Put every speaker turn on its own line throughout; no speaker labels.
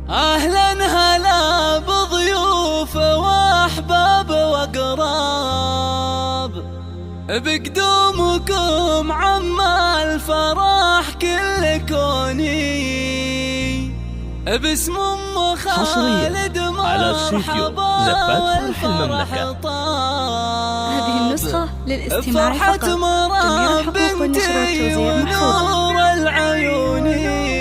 أهلا هلا بضيوف وأحباب وأقراب، بقدومكم عم الفرح كل كوني، باسم أم خالد مرحبا والفرح طاب.
هذه النسخة للاستماع
فرحة
فقط.
مرام بنتي ونور العيوني،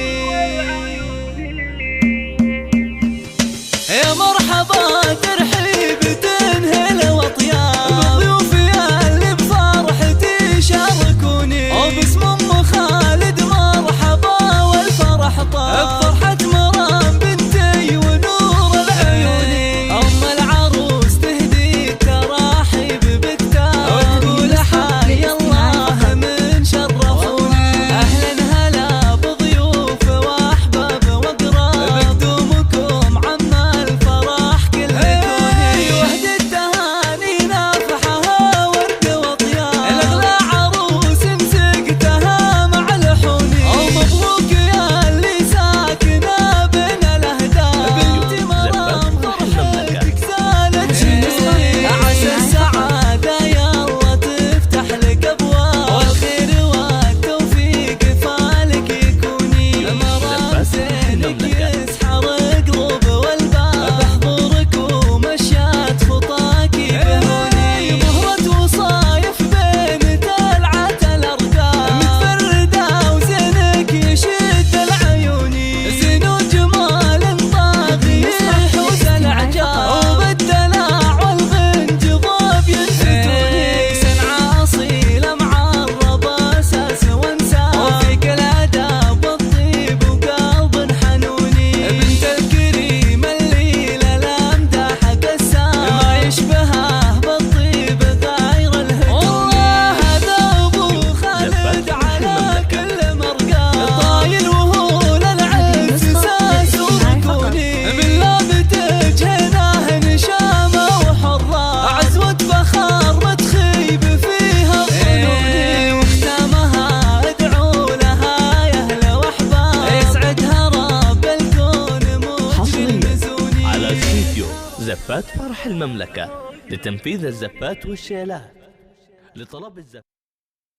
يا مرحبا ترحيب تنهل وطياب، بضيوفي اللي بفرحتي شاركوني، وباسم أم خالد مرحبا والفرح طاب. فرحة مرام بنتي ونور العيوني، أم العروس تهدي تراحيب بكتاب، وتقول حي الله من شرفوني. أهلا هلا بضيوف وأحباب وأقراب، بقدومكم عم الفرح كل كوني، وهدي التهاني نافحها ورد وطياب، الأغلى عروس مسكتها مع لحوني، ومبروك يا اللي ساكنة بين الأهداف، بنتي مرام فرحتك زالت شيء، عسى السعادة يلا تفتح لك أبواب، والخير والتوفيق فالك يكوني، مرام زينك يسحر قلوب والباب، بحضورك ومشات خطاكي بهوني، مهرة وصايف بين تلعة الأرقام، متفردة وزينك يشد العيوني، زين وجمال طاغي يحوز العجاب، وبالدلع والغنج ضاب ينفتوني، سنعة أصيلة معربة أساس وانساب، وفيك الآداب والطيب وقلب حنوني، بنت الكريم اللي للأمداح قسام، ما يشبهه بالطيب غير الهجوم، والله هذا أبو خالد على كل مرقام، طايل وهو للعز ساس وركوني، من لابتك هناه نشامة وحرة، عزوة فخار ما تخيب فيها الظنوني، وختامها ادعو لها يا اهل واحباب، يسعدها رب الكون موج مزوني.
على استديو زفات فرح المملكة لتنفيذ الزفات والشيلات. لطلب الزفات